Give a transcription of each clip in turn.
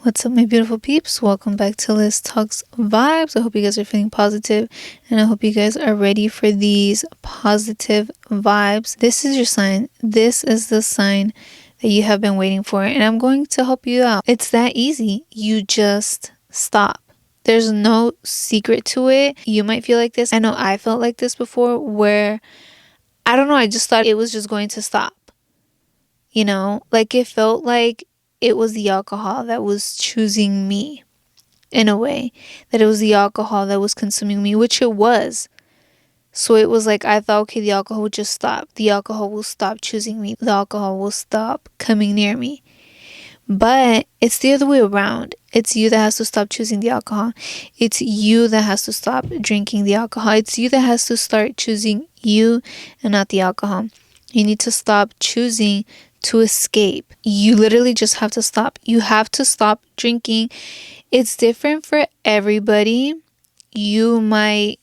What's up, my beautiful peeps? Welcome back to Liz Talks Vibes. I hope you guys are feeling positive, and I hope you guys are ready for these positive vibes. This is your sign. This is the sign that you have been waiting for, and I'm going to help you out. It's that easy. You just stop. There's no secret to it. You might feel like this. I know I felt like this before, where I don't know, I just thought it was just going to stop. Like it felt like it was the alcohol that was choosing me in a way, that it was the alcohol that was consuming me, which it was. So it was like I thought, okay, the alcohol would just stop. The alcohol will stop choosing me. The alcohol will stop coming near me. But it's the other way around. It's you that has to stop choosing the alcohol. It's you that has to stop drinking the alcohol. It's you that has to start choosing you and not the alcohol. You need to stop choosing to escape. You literally just have to stop. You have to stop drinking. It's different for everybody. You might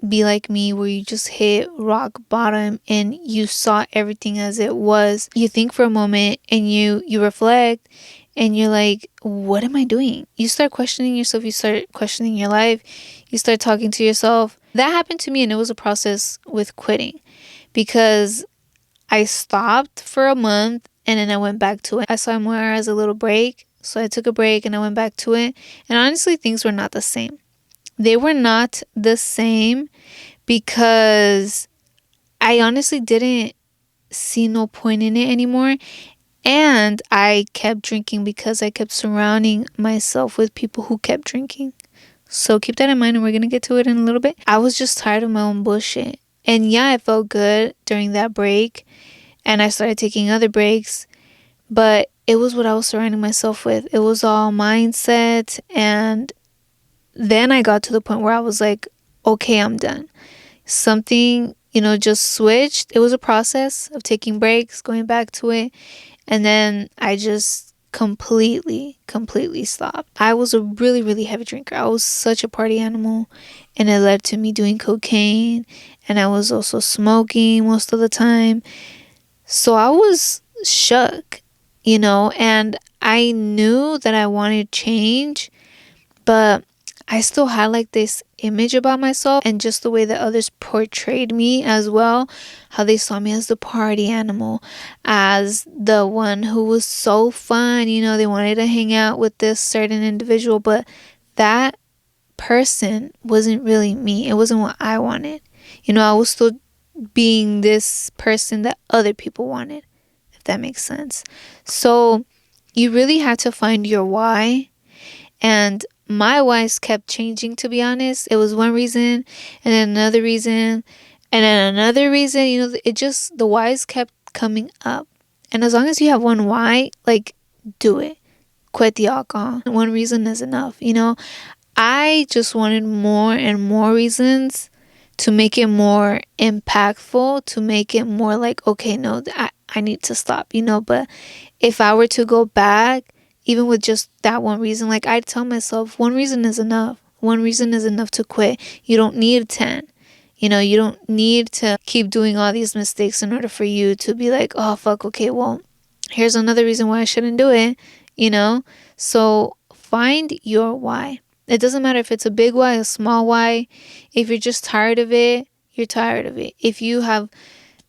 be like me, where you just hit rock bottom and you saw everything as it was. You think for a moment and you reflect and you're like, what am I doing? You start questioning yourself. You start questioning your life. You start talking to yourself. That happened to me, and it was a process with quitting, because I stopped for a month and then I went back to it. I saw it more as a little break. So I took a break and I went back to it. And honestly, things were not the same. They were not the same because I honestly didn't see no point in it anymore. And I kept drinking because I kept surrounding myself with people who kept drinking. So keep that in mind, and we're going to get to it in a little bit. I was just tired of my own bullshit. And yeah, it felt good during that break, and I started taking other breaks, but it was what I was surrounding myself with. It was all mindset. And then I got to the point where I was like, okay, I'm done. Something, just switched. It was a process of taking breaks, going back to it. And then I just completely stopped. I was a really, really heavy drinker. I was such a party animal, and it led to me doing cocaine, and I was also smoking most of the time. So I was shook, and I knew that I wanted change, but I still had like this image about myself, and just the way that others portrayed me as well, how they saw me as the party animal, as the one who was so fun, they wanted to hang out with this certain individual, but that person wasn't really me. It wasn't what I wanted. I was still being this person that other people wanted, if that makes sense. So you really have to find your why. And my whys kept changing, to be honest. It was one reason, and then another reason, and then another reason. The whys kept coming up. And as long as you have one why, like, do it. Quit the alcohol. One reason is enough. I just wanted more and more reasons to make it more impactful, to make it more like, okay, no, I need to stop, But if I were to go back, even with just that one reason, like, I'd tell myself, one reason is enough. One reason is enough to quit. You don't need 10. You don't need to keep doing all these mistakes in order for you to be like, oh, fuck, okay, well, here's another reason why I shouldn't do it, So find your why. It doesn't matter if it's a big why, a small why. If you're just tired of it, you're tired of it. If you have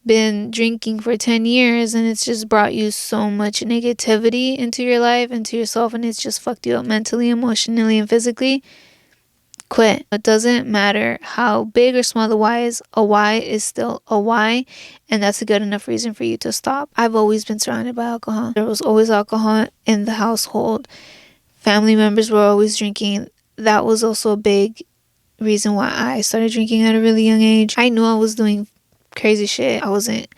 been drinking for 10 years and it's just brought you so much negativity into your life, into yourself, and it's just fucked you up mentally, emotionally, and physically, quit. It doesn't matter how big or small the why is. A why is still a why, and that's a good enough reason for you to stop. I've always been surrounded by alcohol. There was always alcohol in the household. Family members were always drinking. That was also a big reason why I started drinking at a really young age. I knew I was doing crazy shit. I wasn't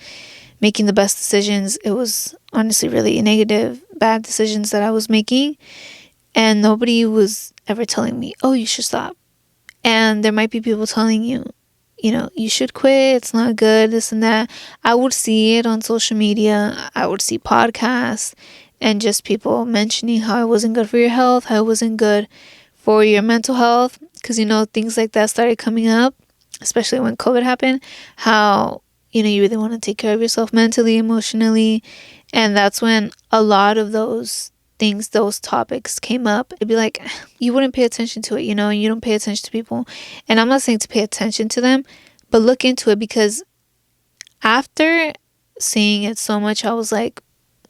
making the best decisions. It was honestly really negative, bad decisions that I was making, and nobody was ever telling me, oh, you should stop. And there might be people telling you, you should quit, it's not good, this and that. I would see it on social media. I would see podcasts and just people mentioning how it wasn't good for your health, how it wasn't good for your mental health, because things like that started coming up, especially when COVID happened, how you really want to take care of yourself mentally, emotionally. And that's when a lot of those things, those topics came up, it'd be like, you wouldn't pay attention to it, and you don't pay attention to people. And I'm not saying to pay attention to them, but look into it, because after seeing it so much, I was like,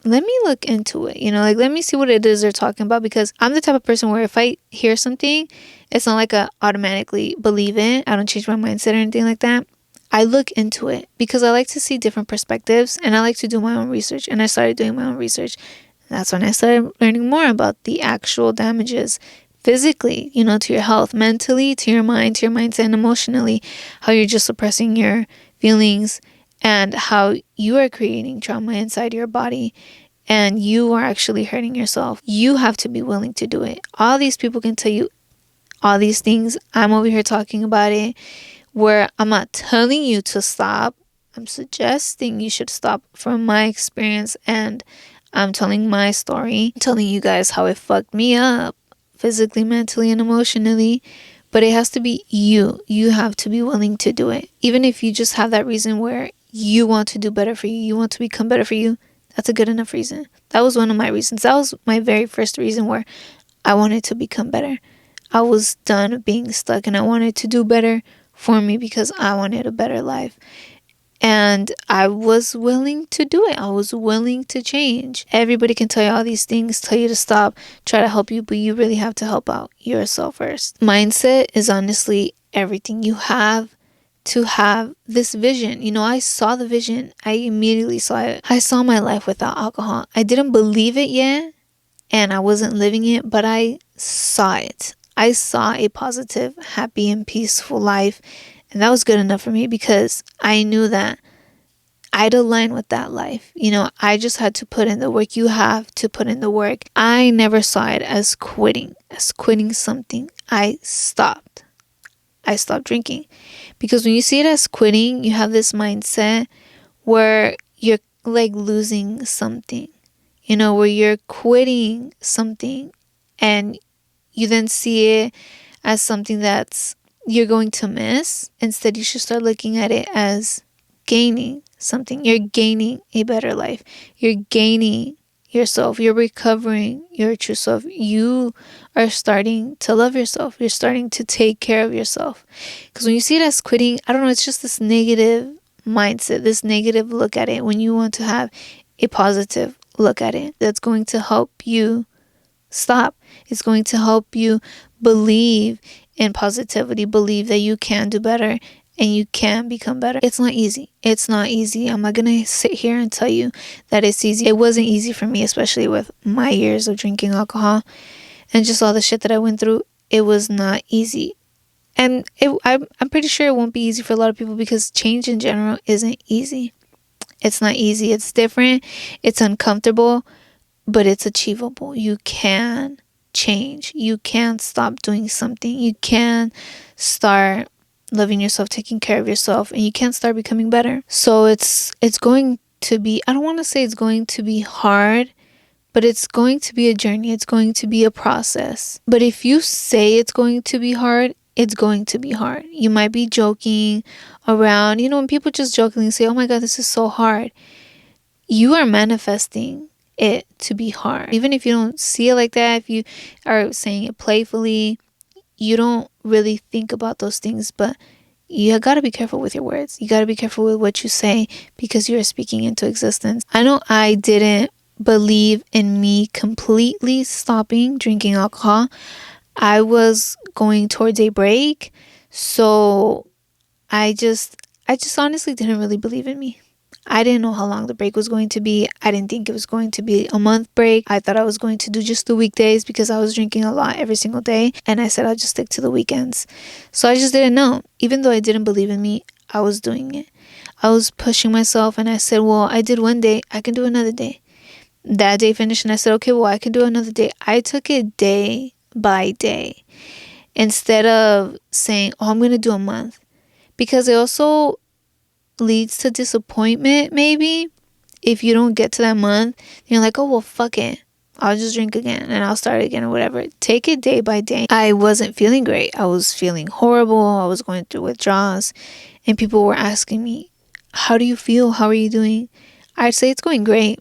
let me look into it, like, let me see what it is they're talking about, because I'm the type of person where if I hear something, it's not like I automatically believe it. I don't change my mindset or anything like that. I look into it because I like to see different perspectives, and I like to do my own research. And I started doing my own research. That's when I started learning more about the actual damages physically, to your health, mentally, to your mind, to your mindset, and emotionally, how you're just suppressing your feelings, and how you are creating trauma inside your body, and you are actually hurting yourself. You have to be willing to do it. All these people can tell you all these things. I'm over here talking about it, where I'm not telling you to stop. I'm suggesting you should stop from my experience, and I'm telling my story, telling you guys how it fucked me up physically, mentally, and emotionally. But it has to be you. You have to be willing to do it. Even if you just have that reason where you want to do better for you, you want to become better for you, that's a good enough reason. That was one of my reasons. That was my very first reason where I wanted to become better. I was done being stuck, and I wanted to do better for me because I wanted a better life. And I was willing to do it. I was willing to change. Everybody can tell you all these things, tell you to stop, try to help you, but you really have to help out yourself first. Mindset is honestly everything. You have to have this vision. I saw the vision. I immediately saw it. I saw my life without alcohol. I didn't believe it yet, and I wasn't living it, but I saw it. I saw a positive, happy, and peaceful life. And that was good enough for me, because I knew that I'd align with that life. I just had to put in the work. You have to put in the work. I never saw it as quitting something. I stopped drinking. Because when you see it as quitting, you have this mindset where you're like losing something, where you're quitting something, and you then see it as something that's you're going to miss. Instead, you should start looking at it as gaining something. You're gaining a better life. You're gaining yourself. You're recovering your true self. You are starting to love yourself. You're starting to take care of yourself. Because when you see it as quitting, I don't know, it's just this negative mindset, this negative look at it, when you want to have a positive look at it that's going to help you stop. It's going to help you believe in positivity, believe that you can do better and you can become better. It's not easy. I'm not going to sit here and tell you that it's easy. It wasn't easy for me, especially with my years of drinking alcohol and just all the shit that I went through. It was not easy. And I'm pretty sure it won't be easy for a lot of people, because change in general isn't easy. It's not easy. It's different. It's uncomfortable, but it's achievable. You can change. You can stop doing something. You can start loving yourself, taking care of yourself, and you can start becoming better. So it's going to be, I don't want to say it's going to be hard, but it's going to be a journey. It's going to be a process. But if you say it's going to be hard, it's going to be hard. You might be joking around, when people just jokingly say, oh my God, this is so hard. You are manifesting it to be hard. Even if you don't see it like that, if you are saying it playfully, you don't really think about those things, but you got to be careful with your words. You got to be careful with what you say, because you are speaking into existence. I know I didn't believe in me completely stopping drinking alcohol. I was going towards a break, so I just honestly didn't really believe in me. I didn't know how long the break was going to be. I didn't think it was going to be a month break. I thought I was going to do just the weekdays, because I was drinking a lot every single day. And I said I'll just stick to the weekends. So I just didn't know. Even though I didn't believe in me, I was doing it. I was pushing myself, and I said, well, I did one day, I can do another day. That day finished, and I said, okay, well, I can do another day. I took it day by day, instead of saying, oh, I'm going to do a month. Because it also leads to disappointment, maybe. If you don't get to that month, you're like, oh, well, fuck it. I'll just drink again and I'll start again or whatever. Take it day by day. I wasn't feeling great. I was feeling horrible. I was going through withdrawals. And people were asking me, how do you feel? How are you doing? I'd say it's going great.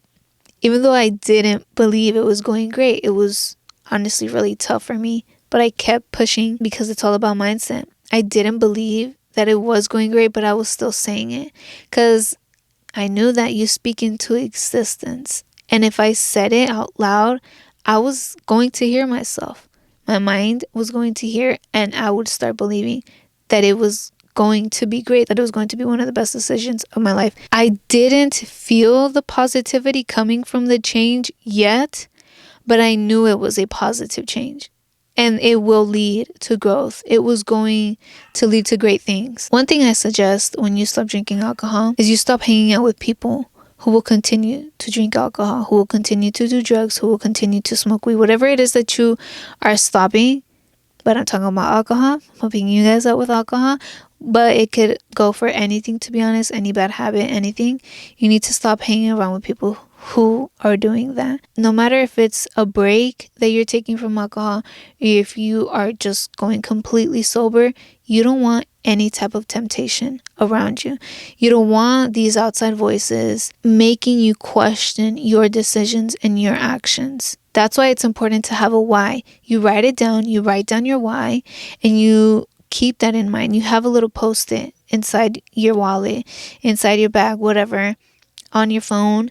Even though I didn't believe it was going great, it was honestly really tough for me. But I kept pushing because it's all about mindset. I didn't believe that it was going great, but I was still saying it because I knew that you speak into existence. And if I said it out loud, I was going to hear myself. My mind was going to hear, and I would start believing that it was going to be great, that it was going to be one of the best decisions of my life. I didn't feel the positivity coming from the change yet, but I knew it was a positive change. And it will lead to growth. It was going to lead to great things. One thing I suggest when you stop drinking alcohol is you stop hanging out with people who will continue to drink alcohol, who will continue to do drugs, who will continue to smoke weed, whatever it is that you are stopping. But I'm talking about alcohol. I'm helping you guys out with alcohol. But it could go for anything, to be honest, any bad habit, anything. You need to stop hanging around with people who are doing that. No matter if it's a break that you're taking from alcohol, if you are just going completely sober, you don't want any type of temptation around you. You don't want these outside voices making you question your decisions and your actions. That's why it's important to have a why. You write it down, you write down your why, and you keep that in mind. You have a little post-it inside your wallet, inside your bag, whatever, on your phone,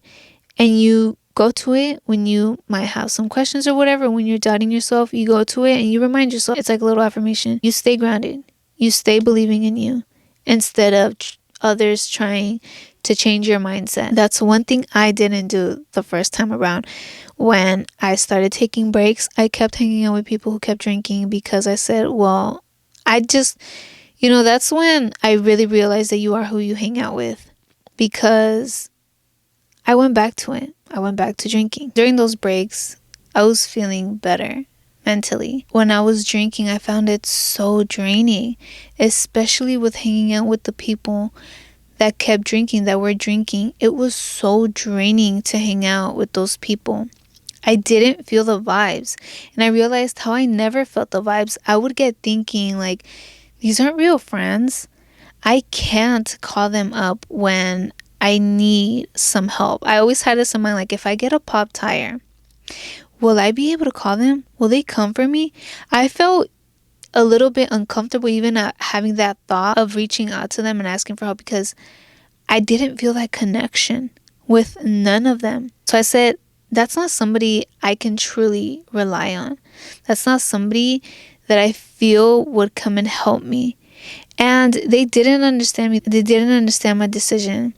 and you go to it when you might have some questions or whatever. When you're doubting yourself, you go to it and you remind yourself. It's like a little affirmation. You stay grounded. You stay believing in you instead of others trying to change your mindset. That's one thing I didn't do the first time around. When I started taking breaks, I kept hanging out with people who kept drinking because I said, well, that's when I really realized that you are who you hang out with, because I went back to it. I went back to drinking. During those breaks, I was feeling better mentally. When I was drinking, I found it so draining, especially with hanging out with the people that kept drinking, that were drinking. It was so draining to hang out with those people. I didn't feel the vibes. And I realized how I never felt the vibes. I would get thinking like, these aren't real friends. I can't call them up when I need some help. I always had this in mind, like if I get a pop tire, will I be able to call them? Will they come for me? I felt a little bit uncomfortable even having that thought of reaching out to them and asking for help, because I didn't feel that connection with none of them. So I said, that's not somebody I can truly rely on. That's not somebody that I feel would come and help me. And they didn't understand me. They didn't understand my decision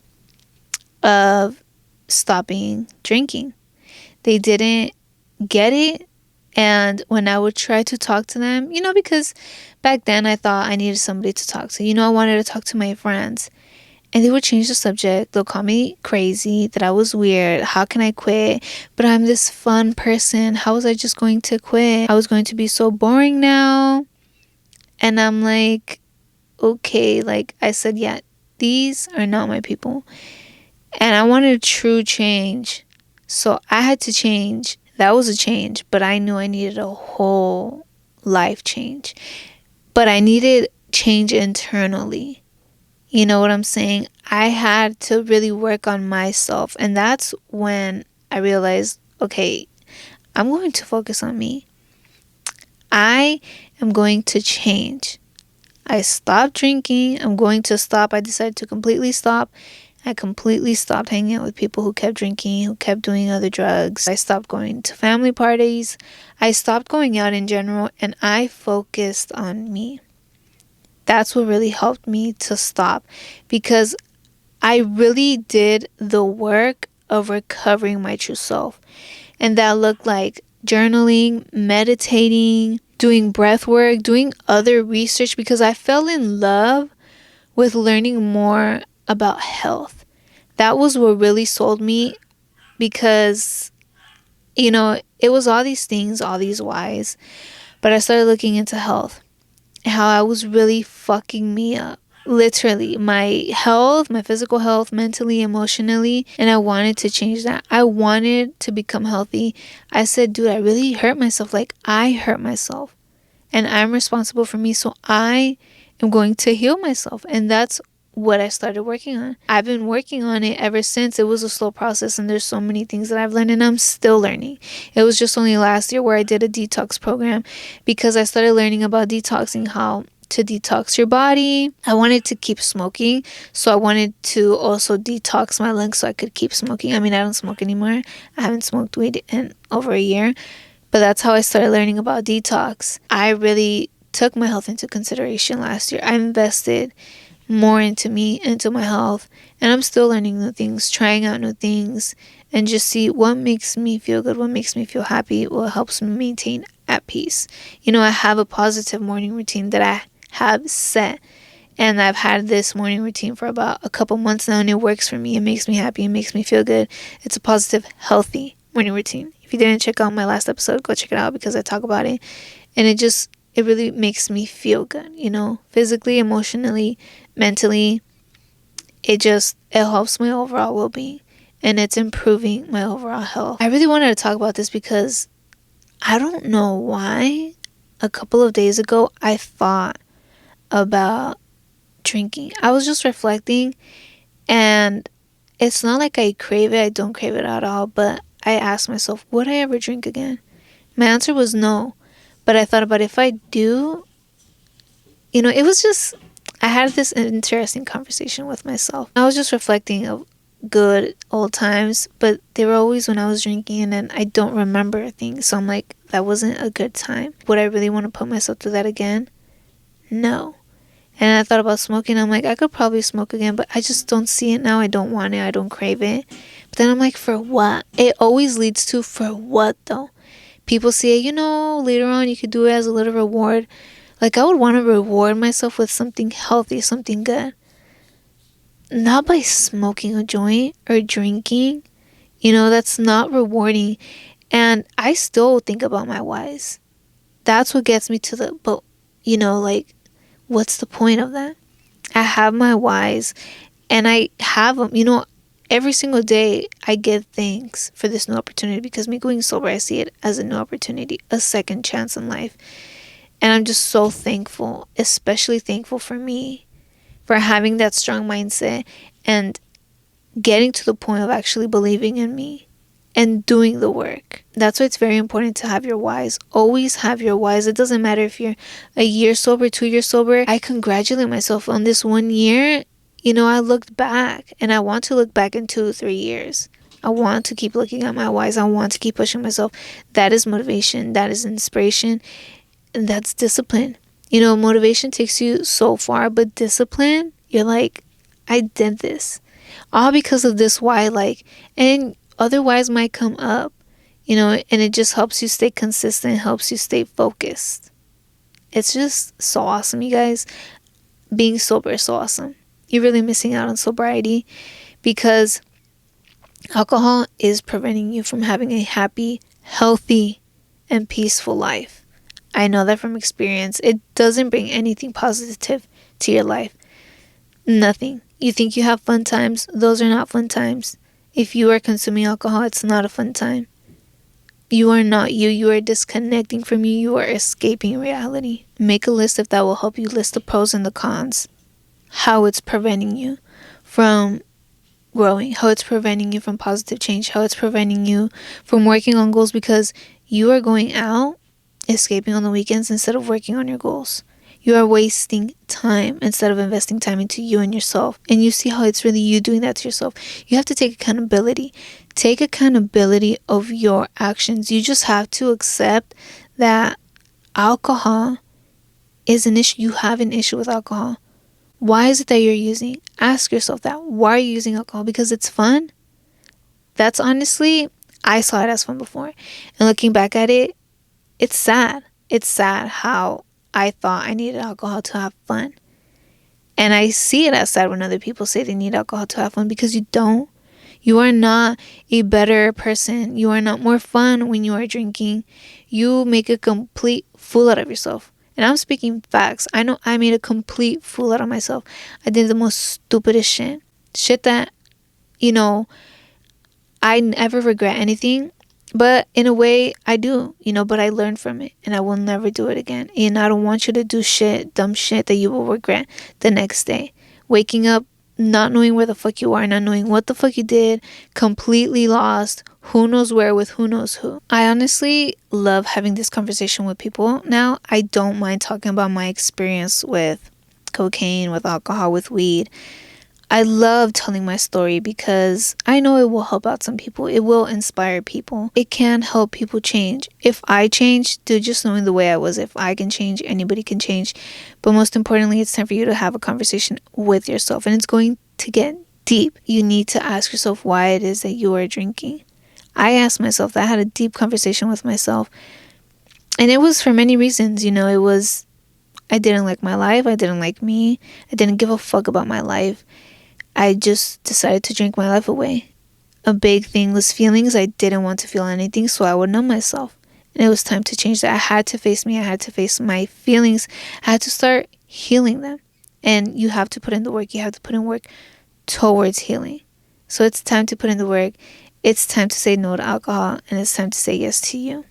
of stopping drinking. They didn't get it. And when I would try to talk to them, because back then I thought I needed somebody to talk to. I wanted to talk to my friends. And they would change the subject. They'll call me crazy, that I was weird. How can I quit? But I'm this fun person. How was I just going to quit? I was going to be so boring now. And I'm like, okay, like I said, yeah, these are not my people. And I wanted a true change. So I had to change. That was a change. But I knew I needed a whole life change. But I needed change internally. You know what I'm saying? I had to really work on myself. And that's when I realized, okay, I'm going to focus on me. I am going to change. I stopped drinking. I'm going to stop. I decided to completely stop. I completely stopped hanging out with people who kept drinking, who kept doing other drugs. I stopped going to family parties. I stopped going out in general, and I focused on me. That's what really helped me to stop, because I really did the work of recovering my true self. And that looked like journaling, meditating, doing breath work, doing other research, because I fell in love with learning more about health. That was what really sold me, because, it was all these things, all these whys, but I started looking into health. How I was really fucking me up. Literally, my health, my physical health, mentally, emotionally, and I wanted to change that. I wanted to become healthy. I said, dude, I really hurt myself. Like, I hurt myself, and I'm responsible for me, so I am going to heal myself. And that's what I started working on. I've been working on it ever since. It was a slow process, and there's so many things that I've learned, and I'm still learning. It was just only last year where I did a detox program because I started learning about detoxing, how to detox your body. I wanted to keep smoking, so I wanted to also detox my lungs so I could keep smoking. I mean, I don't smoke anymore. I haven't smoked weed in over a year, but that's how I started learning about detox. I really took my health into consideration last year. I invested more into me, into my health, and I'm still learning new things, trying out new things, and just see what makes me feel good, what makes me feel happy, what helps me maintain at peace. I have a positive morning routine that I have set, and I've had this morning routine for about a couple months now, and it works for me. It makes me happy, it makes me feel good. It's a positive, healthy morning routine. If you didn't check out my last episode, go check it out because I talk about it, and it really makes me feel good, physically, emotionally, mentally. It helps my overall well-being, and it's improving my overall health. I really wanted to talk about this because I don't know why a couple of days ago I thought about drinking. I was just reflecting, and it's not like I crave it. I don't crave it at all, but I asked myself, would I ever drink again? My answer was no. But I thought about if I do, it was just, I had this interesting conversation with myself. I was just reflecting of good old times, but they were always when I was drinking, and then I don't remember things. So I'm like, that wasn't a good time. Would I really want to put myself through that again? No. And I thought about smoking. I'm like, I could probably smoke again, but I just don't see it now. I don't want it. I don't crave it. But then I'm like, for what? It always leads to, for what though? People say, later on you could do it as a little reward. Like, I would want to reward myself with something healthy, something good. Not by smoking a joint or drinking. That's not rewarding. And I still think about my whys. That's what gets me to but, what's the point of that? I have my whys, and I have them, every single day. I give thanks for this new opportunity, because me going sober, I see it as a new opportunity, a second chance in life. And I'm just so thankful, especially thankful for me, for having that strong mindset and getting to the point of actually believing in me and doing the work. That's why it's very important to have your whys. Always have your whys. It doesn't matter if you're a year sober, 2 years sober. I congratulate myself on this 1 year. I looked back, and I want to look back in 2-3 years. I want to keep looking at my whys. I want to keep pushing myself. That is motivation. That is inspiration. And that's discipline. Motivation takes you so far, but discipline, you're like, I did this. All because of this why, and other whys might come up, and it just helps you stay consistent, helps you stay focused. It's just so awesome, you guys. Being sober is so awesome. You're really missing out on sobriety, because alcohol is preventing you from having a happy, healthy, and peaceful life. I know that from experience. It doesn't bring anything positive to your life. Nothing. You think you have fun times? Those are not fun times. If you are consuming alcohol, it's not a fun time. You are not you. You are disconnecting from you. You are escaping reality. Make a list if that will help you. List the pros and the cons. How it's preventing you from growing. How it's preventing you from positive change. How it's preventing you from working on goals, because you are going out, escaping on the weekends instead of working on your goals. You are wasting time instead of investing time into you and yourself. And you see how it's really you doing that to yourself. You have to take accountability. Take accountability of your actions. You just have to accept that alcohol is an issue. You have an issue with alcohol. Why is it that you're using? Ask yourself that. Why are you using alcohol? Because it's fun? That's honestly, I saw it as fun before. And looking back at it, it's sad. It's sad how I thought I needed alcohol to have fun. And I see it as sad when other people say they need alcohol to have fun, because you don't. You are not a better person. You are not more fun when you are drinking. You make a complete fool out of yourself. And I'm speaking facts. I know I made a complete fool out of myself. I did the most stupidest shit. Shit that, I never regret anything. But in a way, I do, but I learned from it, and I will never do it again. And I don't want you to do dumb shit that you will regret the next day. waking up not knowing where the fuck you are, not knowing what the fuck you did, completely lost, who knows where with who knows who. I honestly love having this conversation with people now. I don't mind talking about my experience with cocaine, with alcohol, with weed. I love telling my story because I know it will help out some people. It will inspire people. It can help people change. If I change, dude, just knowing the way I was, if I can change, anybody can change. But most importantly, it's time for you to have a conversation with yourself. And it's going to get deep. You need to ask yourself why it is that you are drinking. I asked myself that. I had a deep conversation with myself. And it was for many reasons. It was, I didn't like my life. I didn't like me. I didn't give a fuck about my life. I just decided to drink my life away. A big thing was feelings. I didn't want to feel anything, so I would numb myself. And it was time to change that. I had to face me. I had to face my feelings. I had to start healing them. And you have to put in the work. You have to put in work towards healing. So it's time to put in the work. It's time to say no to alcohol. And it's time to say yes to you.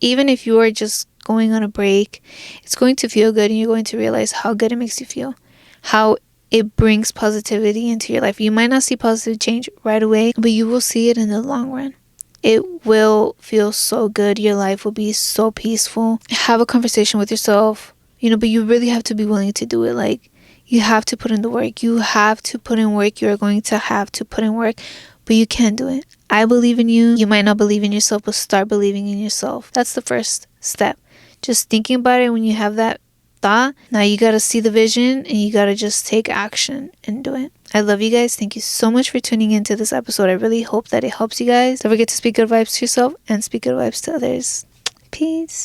Even if you are just going on a break, it's going to feel good. And you're going to realize how good it makes you feel. How it brings positivity into your life. You might not see positive change right away, but you will see it in the long run. It will feel so good. Your life will be so peaceful. Have a conversation with yourself, but you really have to be willing to do it. Like, you have to put in the work. You have to put in work. You're going to have to put in work, but you can do it. I believe in you. You might not believe in yourself, but start believing in yourself. That's the first step. Just thinking about it when you have that thought. Now you gotta see the vision and you gotta just take action and do it. I love you guys. Thank you so much for tuning into this episode. I really hope that it helps you guys. Don't forget to speak good vibes to yourself and speak good vibes to others. Peace.